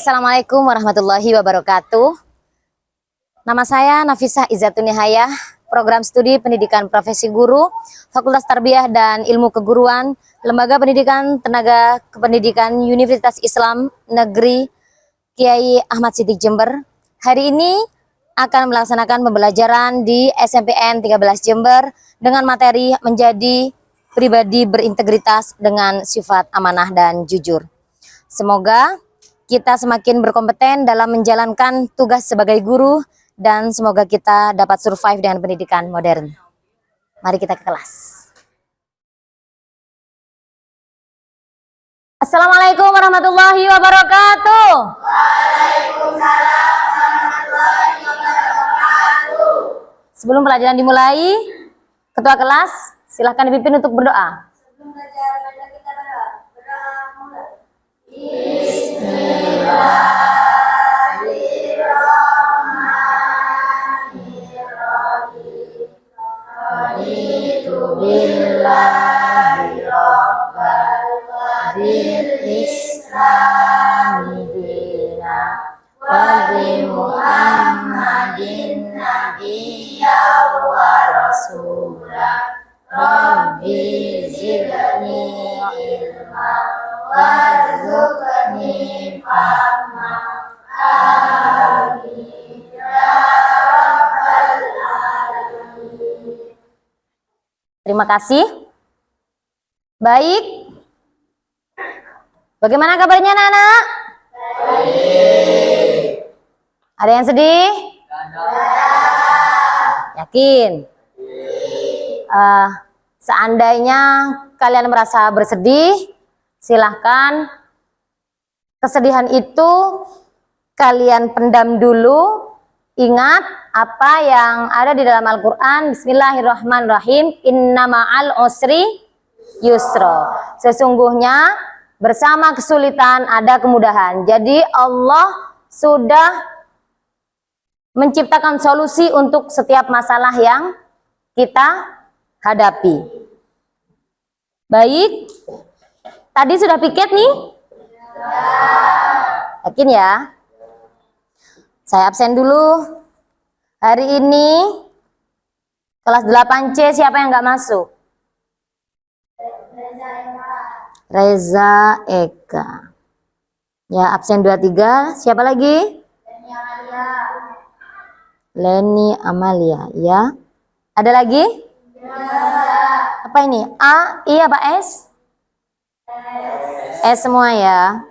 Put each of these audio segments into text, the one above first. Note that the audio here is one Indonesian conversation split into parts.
Assalamualaikum warahmatullahi wabarakatuh. Nama saya Nafisah Izzatun Nihayah, program studi pendidikan profesi guru, Fakultas Tarbiyah dan Ilmu Keguruan, Lembaga Pendidikan Tenaga Kependidikan Universitas Islam Negeri Kiai Ahmad Siddiq Jember. Hari ini akan melaksanakan pembelajaran di SMPN 13 Jember dengan materi menjadi pribadi berintegritas dengan sifat amanah dan jujur. Semoga kita semakin berkompeten dalam menjalankan tugas sebagai guru dan semoga kita dapat survive dengan pendidikan modern. Mari kita ke kelas. Assalamualaikum warahmatullahi wabarakatuh. Waalaikumsalam warahmatullahi wabarakatuh. Sebelum pelajaran dimulai, ketua kelas silahkan dipimpin untuk berdoa. Sebelum pelajaran kita berdoa. Berdoa mulai. Bismillahirrahmanirrahim. Raditu billahi rabbal wa bil islami dina wa bi Muhammadin nabiyya wa rasula. Rabbi zidni ilma warzuqni fahma. Amin ya rabbal alamin. Terima kasih. Baik. Bagaimana kabarnya anak-anak? Baik. Ada yang sedih? Yakin? Seandainya kalian merasa bersedih, silahkan kesedihan itu kalian pendam dulu. Ingat apa yang ada di dalam Al-Quran. Bismillahirrahmanirrahim. Inna ma'al usri yusro. Sesungguhnya bersama kesulitan ada kemudahan. Jadi Allah sudah menciptakan solusi untuk setiap masalah yang kita hadapi. Baik. Tadi sudah piket nih? Yakin ya? Saya absen dulu. Hari ini kelas 8C siapa yang nggak masuk? Reza Eka. Ya, absen 23. Siapa lagi? Leni Amalia. Ya. Ada lagi? Apa ini? A, I apa S? S semua ya.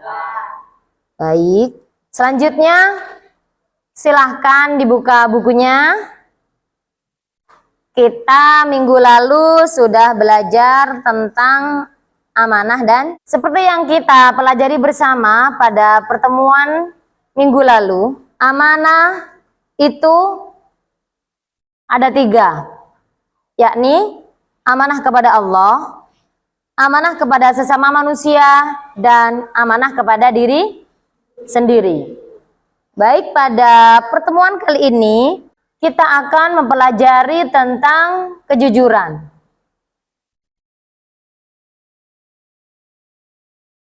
Baik. Selanjutnya silahkan dibuka bukunya. Kita minggu lalu sudah belajar tentang amanah dan seperti yang kita pelajari bersama pada pertemuan minggu lalu, amanah itu ada 3, yakni amanah kepada Allah, amanah kepada sesama manusia, dan amanah kepada diri sendiri. Baik, pada pertemuan kali ini kita akan mempelajari tentang kejujuran.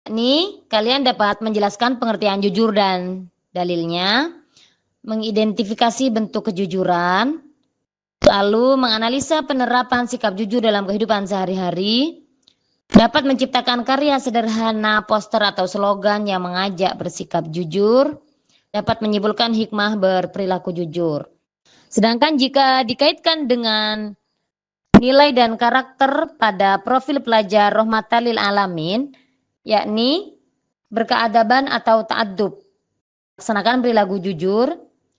Ini kalian dapat menjelaskan pengertian jujur dan dalilnya, mengidentifikasi bentuk kejujuran, lalu menganalisa penerapan sikap jujur dalam kehidupan sehari-hari, dapat menciptakan karya sederhana, poster atau slogan yang mengajak bersikap jujur, dapat menyimpulkan hikmah berperilaku jujur. Sedangkan jika dikaitkan dengan nilai dan karakter pada profil pelajar rahmatan lil alamin, yakni berkeadaban atau ta'addub, laksanakan perilaku jujur,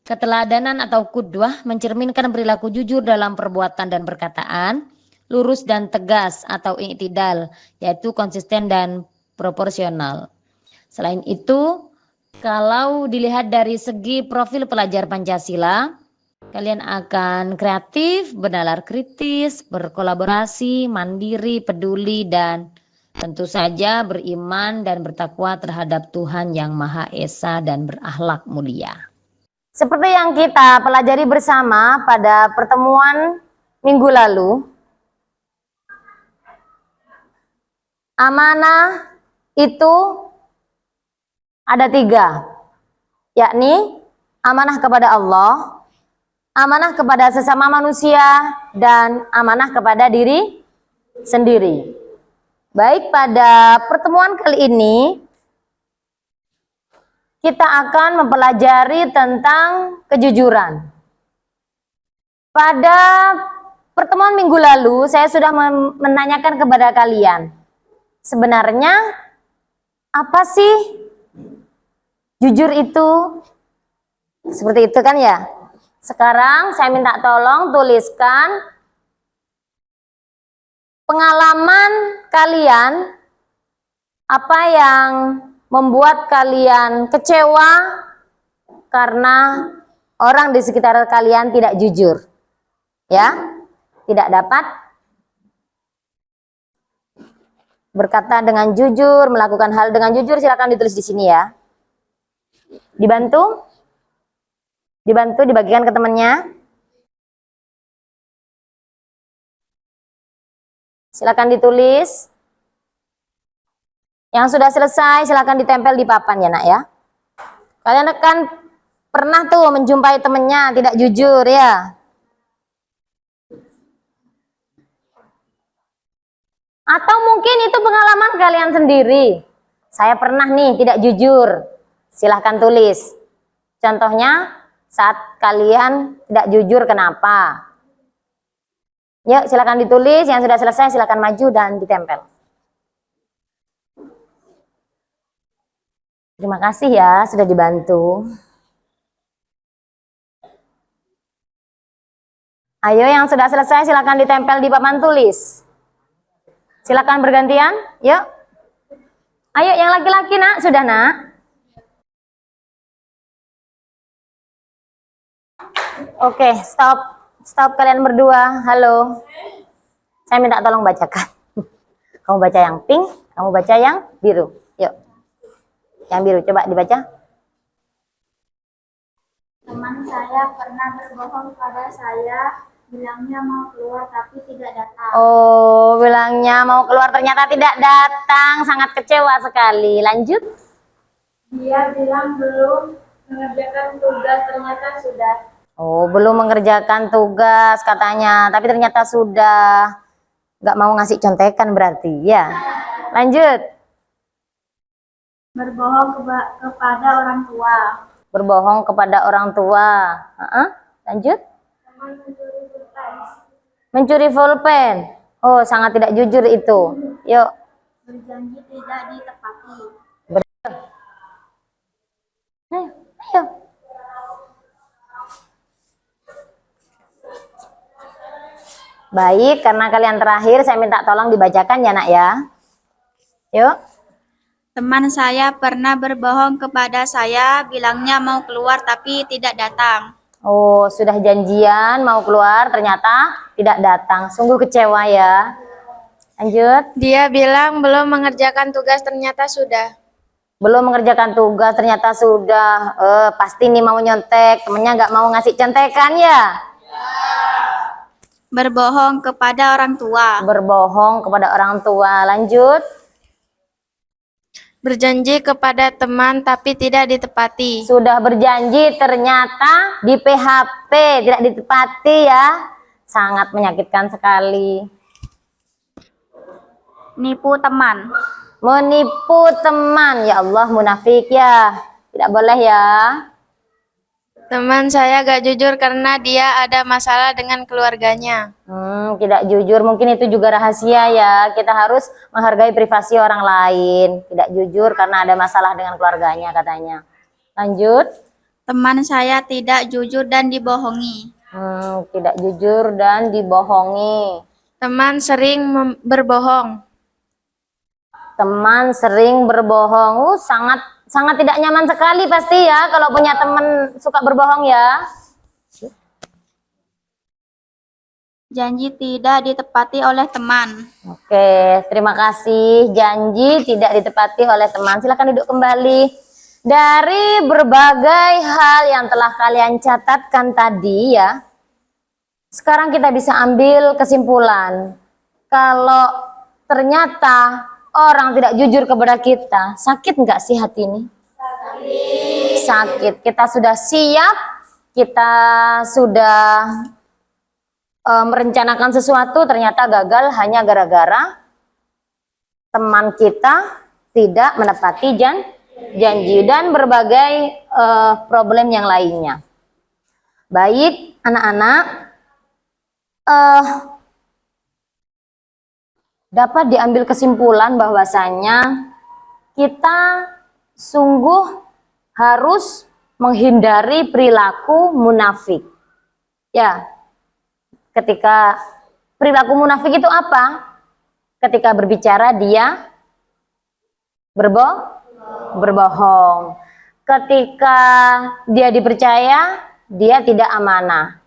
keteladanan atau qudwah, mencerminkan perilaku jujur dalam perbuatan dan perkataan, lurus dan tegas atau i'tidal, yaitu konsisten dan proporsional. Selain itu, kalau dilihat dari segi profil pelajar Pancasila, kalian akan kreatif, bernalar kritis, berkolaborasi, mandiri, peduli, dan tentu saja beriman dan bertakwa terhadap Tuhan Yang Maha Esa dan berakhlak mulia. Seperti yang kita pelajari bersama pada pertemuan minggu lalu, amanah itu ada 3, yakni amanah kepada Allah, amanah kepada sesama manusia, dan amanah kepada diri sendiri. Baik, pada pertemuan kali ini kita akan mempelajari tentang kejujuran. Pada pertemuan minggu lalu saya sudah menanyakan kepada kalian, sebenarnya apa sih jujur itu? Seperti itu kan ya? Sekarang saya minta tolong tuliskan pengalaman kalian, apa yang membuat kalian kecewa karena orang di sekitar kalian tidak jujur, ya, tidak dapat berkata dengan jujur, melakukan hal dengan jujur. Silakan ditulis di sini ya. Dibantu dibagikan ke temannya. Silakan ditulis. Yang sudah selesai silakan ditempel di papan ya nak ya. Kalian akan pernah tuh menjumpai temennya tidak jujur ya. Atau mungkin itu pengalaman kalian sendiri. Saya pernah nih tidak jujur. Silahkan tulis. Contohnya saat kalian tidak jujur kenapa? Yuk silakan ditulis. Yang sudah selesai silakan maju dan ditempel. Terima kasih ya sudah dibantu. Ayo yang sudah selesai silakan ditempel di papan tulis. Silakan bergantian, yuk. Ayo yang laki-laki nak, sudah nak? Oke, stop kalian berdua. Halo. Saya minta tolong bacakan. Kamu baca yang pink, kamu baca yang biru. Yuk. Yang biru coba dibaca. Teman saya pernah berbohong pada saya, bilangnya mau keluar tapi tidak datang. Oh, bilangnya mau keluar ternyata tidak datang. Sangat kecewa sekali. Lanjut. Dia bilang belum mengerjakan tugas, ternyata sudah. Oh, belum mengerjakan tugas katanya, tapi ternyata sudah. Gak mau ngasih contekan berarti, ya. Lanjut. Berbohong kepada orang tua. Berbohong kepada orang tua. Lanjut. Teman mencuri pulpen. Mencuri pulpen. Oh, sangat tidak jujur itu. Yuk. Berjanji tidak ditepati. Ayo. Baik, karena kalian terakhir, saya minta tolong dibacakan ya nak ya. Yuk. Teman saya pernah berbohong kepada saya, bilangnya mau keluar tapi tidak datang. Oh, sudah janjian mau keluar, ternyata tidak datang. Sungguh kecewa ya. Lanjut. Dia bilang belum mengerjakan tugas, ternyata sudah. Belum mengerjakan tugas, ternyata sudah. Pasti nih mau nyontek, temennya nggak mau ngasih contekan ya. Berbohong kepada orang tua. Berbohong kepada orang tua. Lanjut. Berjanji kepada teman tapi tidak ditepati. Sudah berjanji ternyata di PHP, tidak ditepati ya. Sangat menyakitkan sekali. Nipu teman. Menipu teman. Ya Allah, munafik ya. Tidak boleh ya. Teman saya gak jujur karena dia ada masalah dengan keluarganya. Tidak jujur, mungkin itu juga rahasia ya. Kita harus menghargai privasi orang lain. Tidak jujur karena ada masalah dengan keluarganya katanya. Lanjut. Teman saya tidak jujur dan dibohongi. Tidak jujur dan dibohongi. Teman sering berbohong. Teman sering berbohong. Sangat tidak nyaman sekali pasti ya kalau punya teman suka berbohong ya. Janji tidak ditepati oleh teman. Oke, terima kasih. Janji tidak ditepati oleh teman. Silakan duduk kembali. Dari berbagai hal yang telah kalian catatkan tadi ya, sekarang kita bisa ambil kesimpulan. Kalau ternyata orang tidak jujur kepada kita, sakit nggak sih hati ini? sakit. Kita sudah siap, kita sudah merencanakan sesuatu, ternyata gagal hanya gara-gara teman kita tidak menepati janji dan berbagai problem yang lainnya. Baik, anak-anak, dapat diambil kesimpulan bahwasanya kita sungguh harus menghindari perilaku munafik. Ya, ketika perilaku munafik itu apa? Ketika berbicara dia berbohong. Ketika dia dipercaya, dia tidak amanah.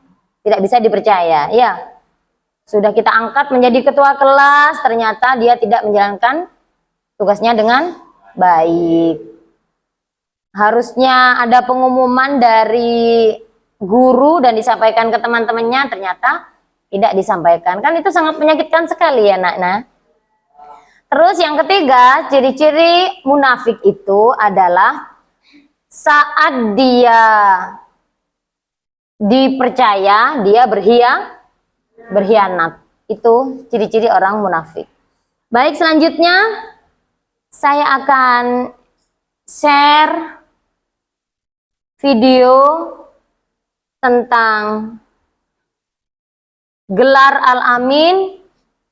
Tidak bisa dipercaya, ya. Sudah kita angkat menjadi ketua kelas, ternyata dia tidak menjalankan tugasnya dengan baik. Harusnya ada pengumuman dari guru dan disampaikan ke teman-temannya, ternyata tidak disampaikan. Kan itu sangat menyakitkan sekali ya, nak. Terus yang ketiga, ciri-ciri munafik itu adalah saat dia dipercaya, dia berkhianat. Itu ciri-ciri orang munafik. Baik, selanjutnya saya akan share video tentang gelar Al-Amin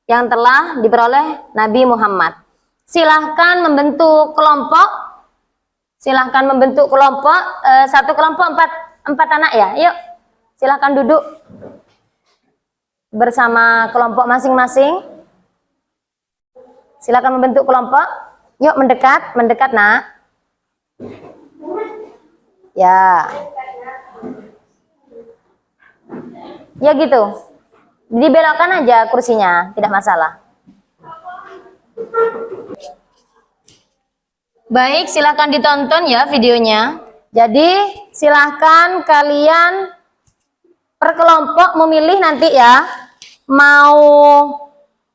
yang telah diperoleh Nabi Muhammad. Silahkan membentuk kelompok. Silahkan membentuk kelompok. Satu kelompok empat anak ya. Yuk, silahkan duduk bersama kelompok masing-masing. Silahkan membentuk kelompok. Yuk, mendekat nak. Ya. Ya gitu. Dibelokkan aja kursinya, tidak masalah. Baik, silahkan ditonton ya videonya. Jadi silahkan kalian per kelompok memilih nanti ya. Mau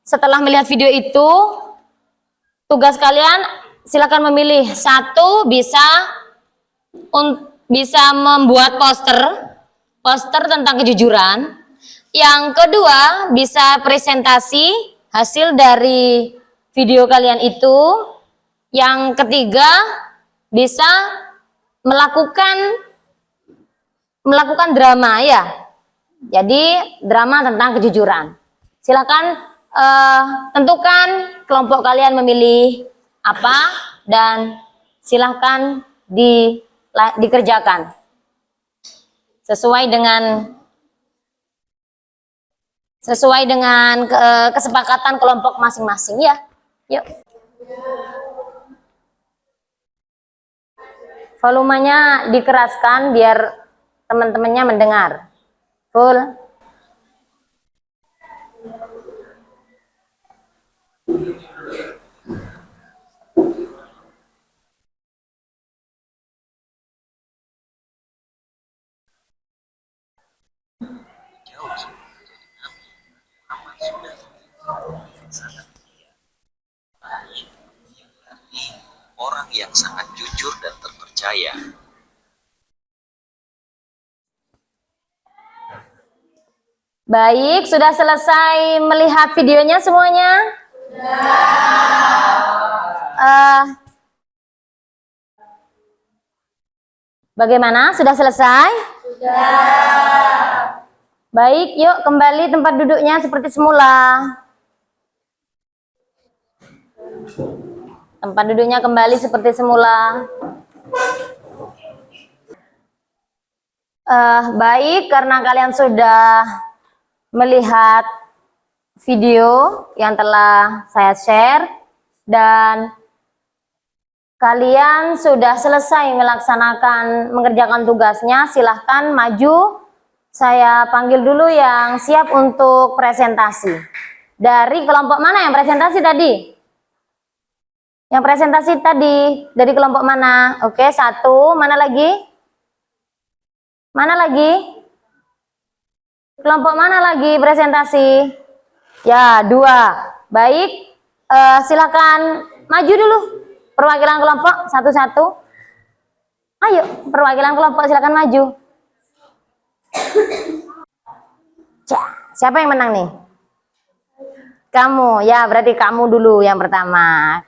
setelah melihat video itu, tugas kalian silahkan memilih. Satu, bisa membuat poster tentang kejujuran. Yang kedua, bisa presentasi hasil dari video kalian itu. Yang ketiga, bisa melakukan drama ya. Jadi drama tentang kejujuran. Silakan tentukan kelompok kalian memilih apa dan silahkan dikerjakan sesuai dengan kesepakatan kelompok masing-masing ya. Yuk. Volumenya dikeraskan biar teman-temannya mendengar. Full. Orang yang sangat jujur dan terpercaya. Baik, sudah selesai melihat videonya semuanya? Bagaimana? Sudah selesai? Sudah. Baik, yuk kembali tempat duduknya seperti semula. Tempat duduknya kembali seperti semula. Baik, karena kalian sudah melihat video yang telah saya share dan kalian sudah selesai mengerjakan tugasnya, silahkan maju. Saya panggil dulu yang siap untuk presentasi. Dari kelompok mana yang presentasi tadi? Yang presentasi tadi dari kelompok mana? Oke, satu. Mana lagi? Mana lagi? Kelompok mana lagi presentasi? Ya, dua. Baik, silakan maju dulu. Perwakilan kelompok satu-satu. Ayo, perwakilan kelompok silakan maju. Siapa yang menang nih? Kamu, ya berarti kamu dulu yang pertama.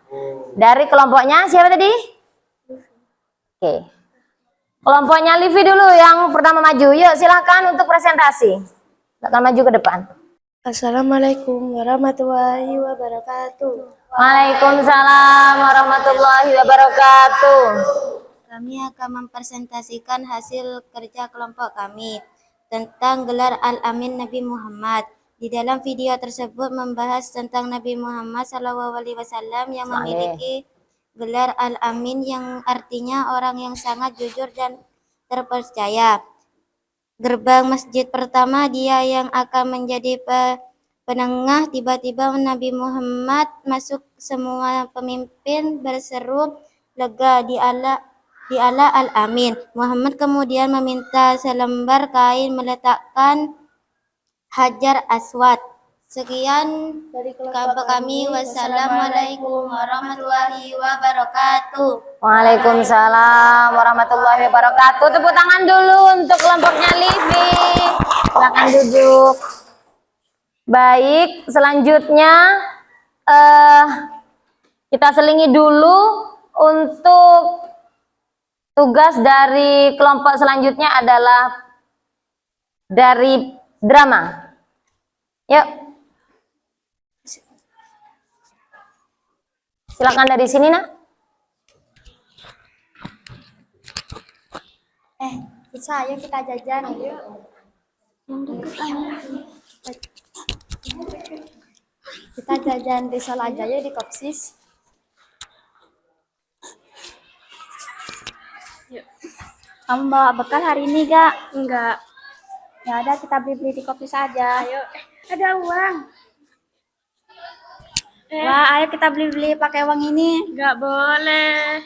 Dari kelompoknya siapa tadi? Oke. Kelompoknya Livi dulu yang pertama maju. Yuk silakan untuk presentasi. Silakan maju ke depan. Assalamualaikum warahmatullahi wabarakatuh. Waalaikumsalam warahmatullahi wabarakatuh. Kami akan mempresentasikan hasil kerja kelompok kami tentang gelar Al-Amin Nabi Muhammad. Di dalam video tersebut membahas tentang Nabi Muhammad SAW yang memiliki gelar Al-Amin yang artinya orang yang sangat jujur dan terpercaya. Gerbang masjid pertama dia yang akan menjadi penengah. Tiba-tiba Nabi Muhammad masuk, semua pemimpin berseru lega di Allah Al-Amin. Muhammad kemudian meminta selembar kain meletakkan Hajar Aswad. Sekian dari kelompok kami. Wassalamualaikum warahmatullahi wabarakatuh. Waalaikumsalam warahmatullahi wabarakatuh. Tepuk tangan dulu untuk kelompoknya Livi. Silakan duduk. Baik, selanjutnya kita selingi dulu untuk tugas dari kelompok selanjutnya adalah dari drama. Yuk. Silakan dari sini, Nak. Bisa, ayo kita jajan. Kita jajan di Sol aja ya, di Kopsis. Kamu bawa bekal hari ini gak? Enggak. Ya udah, kita beli-beli di Kopsis aja. Ayo, ada uang. Wah, ayo kita beli-beli pakai uang ini. Enggak boleh.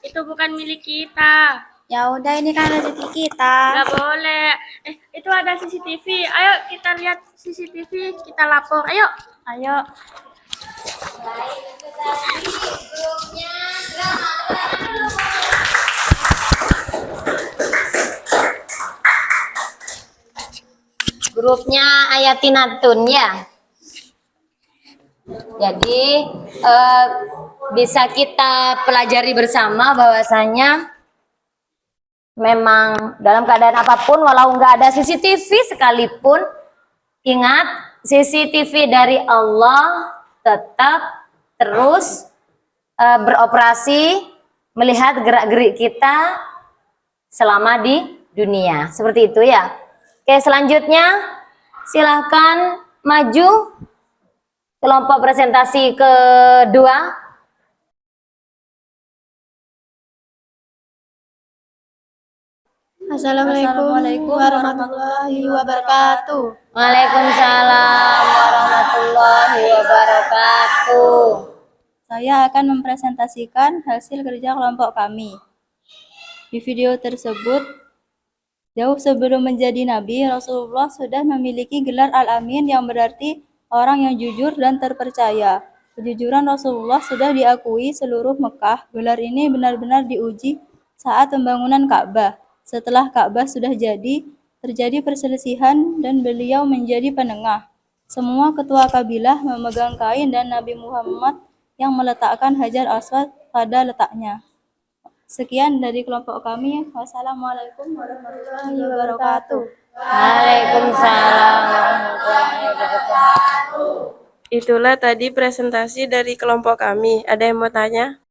Itu bukan milik kita. Ya udah, ini kan rezeki kita. Enggak boleh. Itu ada CCTV. Ayo kita lihat CCTV, kita lapor. Ayo. Ayo. Grupnya Ayatinatun ya. Jadi bisa kita pelajari bersama bahwasanya memang dalam keadaan apapun, walau nggak ada CCTV sekalipun, ingat CCTV dari Allah tetap terus beroperasi melihat gerak-gerik kita selama di dunia. Seperti itu ya. Oke, selanjutnya silahkan maju kelompok presentasi kedua. Assalamualaikum warahmatullahi wabarakatuh. Waalaikumsalam warahmatullahi wabarakatuh. Saya akan mempresentasikan hasil kerja kelompok kami. Di video tersebut, jauh sebelum menjadi nabi, Rasulullah sudah memiliki gelar Al-Amin yang berarti orang yang jujur dan terpercaya. Kejujuran Rasulullah sudah diakui seluruh Mekah. Gelar ini benar-benar diuji saat pembangunan Ka'bah. Setelah Ka'bah sudah jadi, terjadi perselisihan dan beliau menjadi penengah. Semua ketua kabilah memegang kain dan Nabi Muhammad yang meletakkan Hajar Aswad pada letaknya. Sekian dari kelompok kami. Wassalamualaikum warahmatullahi wabarakatuh. Waalaikumsalam warahmatullahi wabarakatuh. Itulah tadi presentasi dari kelompok kami. Ada yang mau tanya?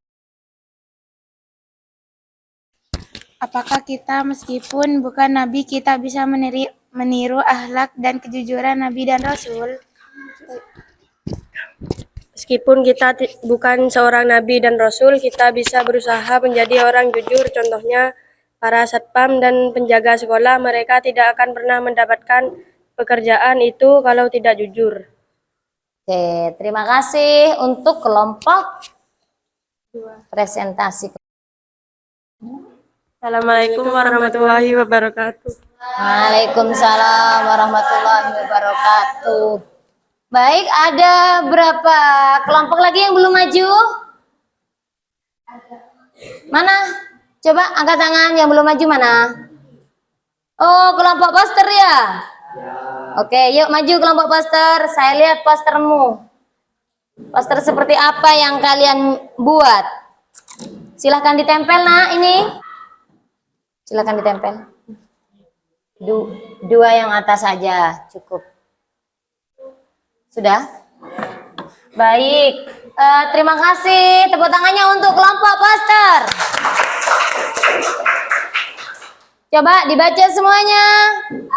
Apakah kita meskipun bukan nabi kita bisa meniru akhlak dan kejujuran nabi dan rasul? Meskipun kita bukan seorang nabi dan rasul, kita bisa berusaha menjadi orang jujur. Contohnya, para satpam dan penjaga sekolah, mereka tidak akan pernah mendapatkan pekerjaan itu kalau tidak jujur. Oke, terima kasih untuk kelompok presentasi. Assalamualaikum warahmatullahi wabarakatuh. Waalaikumsalam warahmatullahi wabarakatuh. Baik, ada berapa kelompok lagi yang belum maju? Mana? Coba angkat tangan yang belum maju mana? Oh, kelompok poster ya? Oke, yuk maju kelompok poster. Saya lihat postermu. Poster seperti apa yang kalian buat? Silahkan ditempel, nak, ini. Silahkan ditempel. Dua yang atas saja, cukup. Sudah? Baik. Terima kasih. Tepuk tangannya untuk kelompok poster. Coba dibaca semuanya.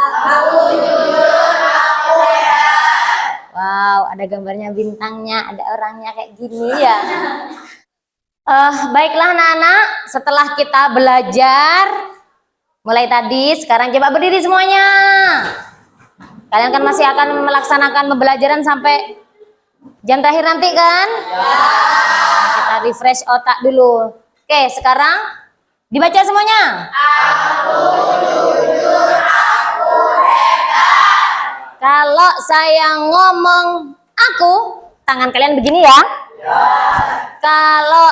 Aku jujur, aku hebat. Wow, ada gambarnya bintangnya, ada orangnya kayak gini ya. Baiklah anak-anak, setelah kita belajar mulai tadi, sekarang coba berdiri semuanya. Kalian kan masih akan melaksanakan pembelajaran sampai jam terakhir nanti kan? Ya. Kita refresh otak dulu. Oke, sekarang dibaca semuanya. Aku jujur, aku hebat. Kalau saya ngomong aku, tangan kalian begini ya. Ya. Kalau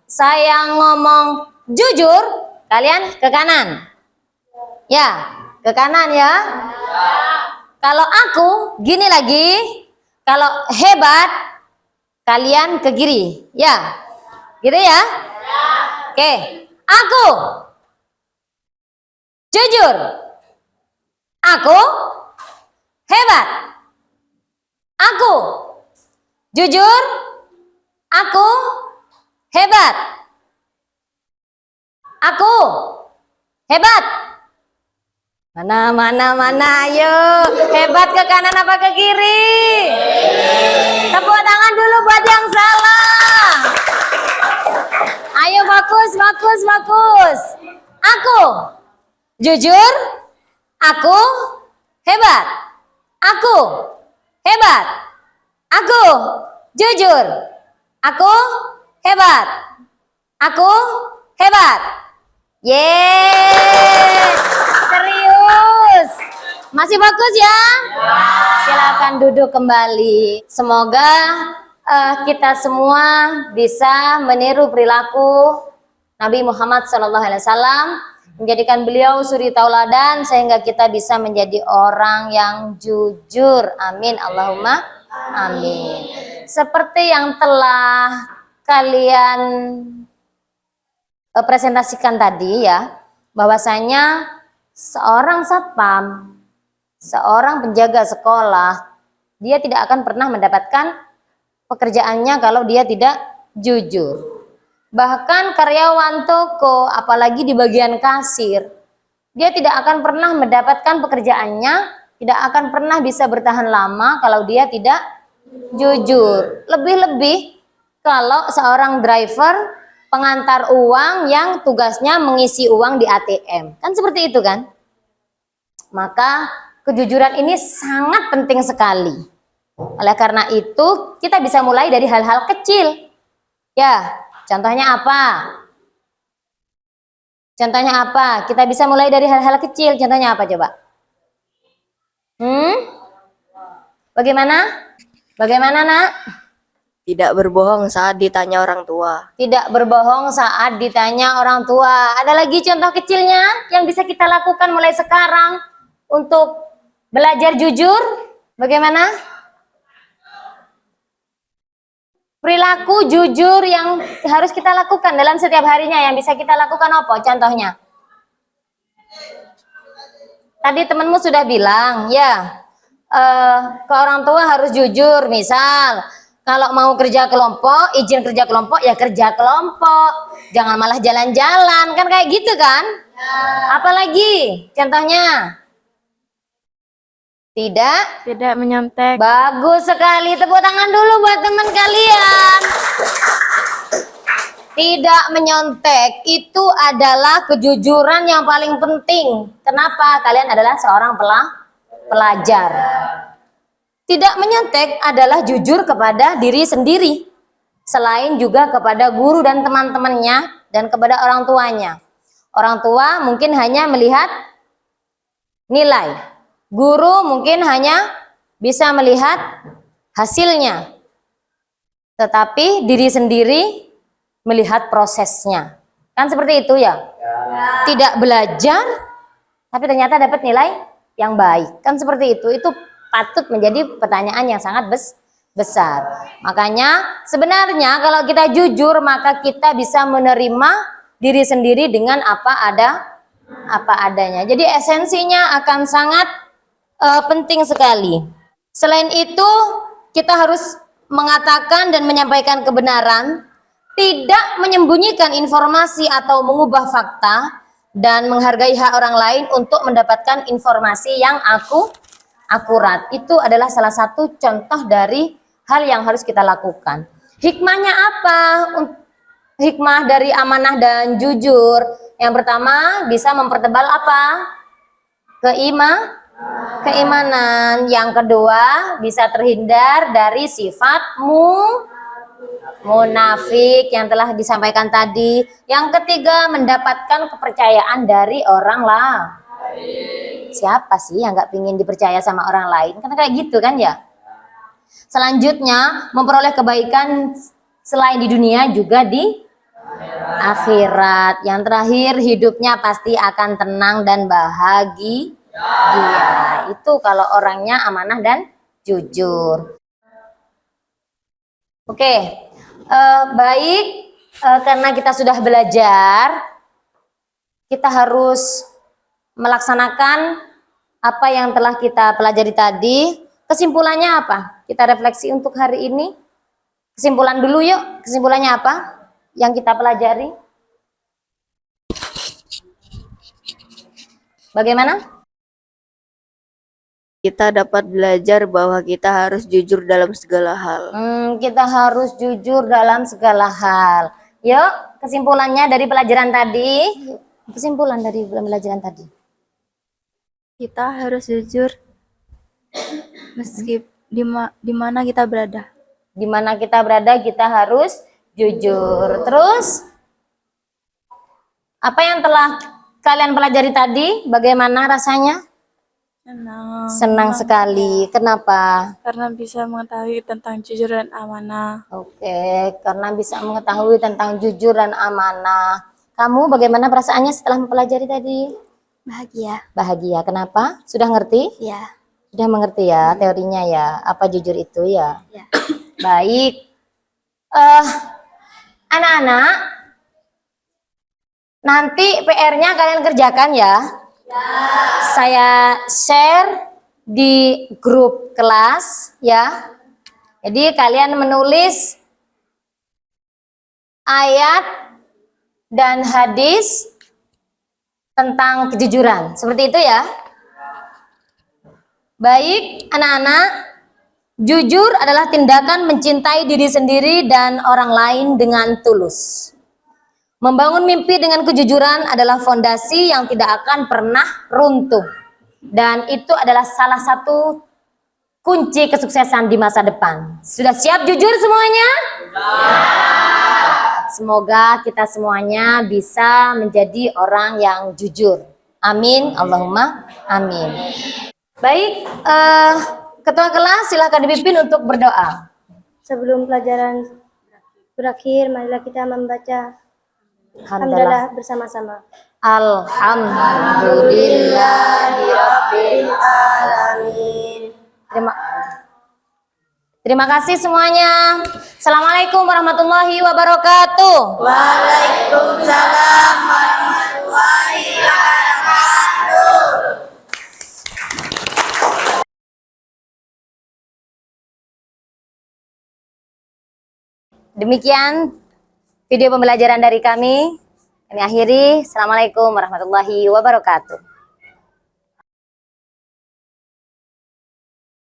saya ngomong jujur, kalian ke kanan. Ya, ke kanan ya. Kalau aku, gini lagi. Kalau hebat, kalian ke kiri. Ya, gitu ya. Oke, aku jujur, aku hebat. Aku jujur, aku hebat. Aku hebat. Mana, ayo. Hebat ke kanan apa ke kiri? Tepuk tangan dulu buat yang salah. Ayo, bagus. Aku jujur, aku hebat. Aku hebat. Aku jujur, aku hebat. Aku hebat. Yeay. Serius. Masih bagus ya? Silakan duduk kembali. Semoga kita semua bisa meniru perilaku Nabi Muhammad SAW, menjadikan beliau suri tauladan sehingga kita bisa menjadi orang yang jujur. Amin. Allahumma amin. Seperti yang telah kalian presentasikan tadi ya, bahwasanya seorang satpam, seorang penjaga sekolah, dia tidak akan pernah mendapatkan pekerjaannya kalau dia tidak jujur. Bahkan karyawan toko, apalagi di bagian kasir, dia tidak akan pernah mendapatkan pekerjaannya, tidak akan pernah bisa bertahan lama kalau dia tidak jujur. Lebih-lebih kalau seorang driver pengantar uang yang tugasnya mengisi uang di ATM. Kan seperti itu kan? Maka kejujuran ini sangat penting sekali. Oleh karena itu, kita bisa mulai dari hal-hal kecil. Ya, contohnya apa? Contohnya apa? Kita bisa mulai dari hal-hal kecil. Contohnya apa coba? Bagaimana? Bagaimana, Nak? Tidak berbohong saat ditanya orang tua. Tidak berbohong saat ditanya orang tua. Ada lagi contoh kecilnya yang bisa kita lakukan mulai sekarang untuk belajar jujur? Bagaimana? Perilaku jujur yang harus kita lakukan dalam setiap harinya, yang bisa kita lakukan apa? Contohnya. Tadi temanmu sudah bilang, ya, ke orang tua harus jujur. Misal, kalau mau kerja kelompok, izin kerja kelompok, ya kerja kelompok. Jangan malah jalan-jalan, kan kayak gitu kan? Ya. Apalagi contohnya? Tidak menyontek. Bagus sekali, tepuk tangan dulu buat teman kalian. Tidak menyontek itu adalah kejujuran yang paling penting. Kenapa? Kalian adalah seorang pelajar. Tidak menyontek adalah jujur kepada diri sendiri, selain juga kepada guru dan teman-temannya dan kepada orang tuanya. Orang tua mungkin hanya melihat nilai, guru mungkin hanya bisa melihat hasilnya, tetapi diri sendiri melihat prosesnya. Kan seperti itu ya? Tidak belajar, tapi ternyata dapat nilai yang baik. Kan seperti itu. Itu patut menjadi pertanyaan yang sangat besar. Makanya sebenarnya kalau kita jujur, maka kita bisa menerima diri sendiri dengan apa adanya. Jadi esensinya akan sangat penting sekali. Selain itu, kita harus mengatakan dan menyampaikan kebenaran, tidak menyembunyikan informasi atau mengubah fakta, dan menghargai hak orang lain untuk mendapatkan informasi yang akurat. Itu adalah salah satu contoh dari hal yang harus kita lakukan. Hikmahnya apa? Hikmah dari amanah dan jujur. Yang pertama, bisa mempertebal apa? Keimanan. Yang kedua, bisa terhindar dari sifat munafik yang telah disampaikan tadi. Yang ketiga, mendapatkan kepercayaan dari orang lain. Siapa sih yang nggak pingin dipercaya sama orang lain? Karena kayak gitu kan ya. Selanjutnya, memperoleh kebaikan selain di dunia juga di akhirat. Yang terakhir, hidupnya pasti akan tenang dan bahagia. Itu kalau orangnya amanah dan jujur. Oke, baik, karena kita sudah belajar, kita harus melaksanakan apa yang telah kita pelajari tadi. Kesimpulannya apa? Kita refleksi untuk hari ini. Kesimpulan dulu yuk. Kesimpulannya apa yang kita pelajari? Bagaimana? Kita dapat belajar bahwa kita harus jujur dalam segala hal. Kita harus jujur dalam segala hal. Yuk, kesimpulannya dari pelajaran tadi. Kesimpulan dari pelajaran tadi. Kita harus jujur meski di mana kita berada. Di mana kita berada, kita harus jujur. Terus, apa yang telah kalian pelajari tadi? Bagaimana rasanya? Senang sekali. Kenapa? Karena bisa mengetahui tentang jujur dan amanah. Oke, karena bisa mengetahui tentang jujur dan amanah. Kamu bagaimana perasaannya setelah mempelajari tadi? Bahagia. Bahagia. Kenapa? Sudah ngerti? Ya. Sudah mengerti ya teorinya ya, apa jujur itu ya? Ya. Baik. Anak-anak, nanti PR-nya kalian kerjakan ya. Saya share di grup kelas ya. Jadi kalian menulis ayat dan hadis tentang kejujuran. Seperti itu ya. Baik, anak-anak, jujur adalah tindakan mencintai diri sendiri dan orang lain dengan tulus. Membangun mimpi dengan kejujuran adalah fondasi yang tidak akan pernah runtuh. Dan itu adalah salah satu kunci kesuksesan di masa depan. Sudah siap jujur semuanya? Semoga kita semuanya bisa menjadi orang yang jujur. Amin, Allahumma amin. Baik, ketua kelas silakan dipimpin untuk berdoa. Sebelum pelajaran berakhir, marilah kita membaca Alhamdulillah bersama-sama. Alhamdulillahirabbil alamin. Terima kasih semuanya. Assalamualaikum warahmatullahi wabarakatuh. Waalaikumsalam warahmatullahi wabarakatuh. Demikian video pembelajaran dari kami. Kami akhiri. Assalamualaikum warahmatullahi wabarakatuh.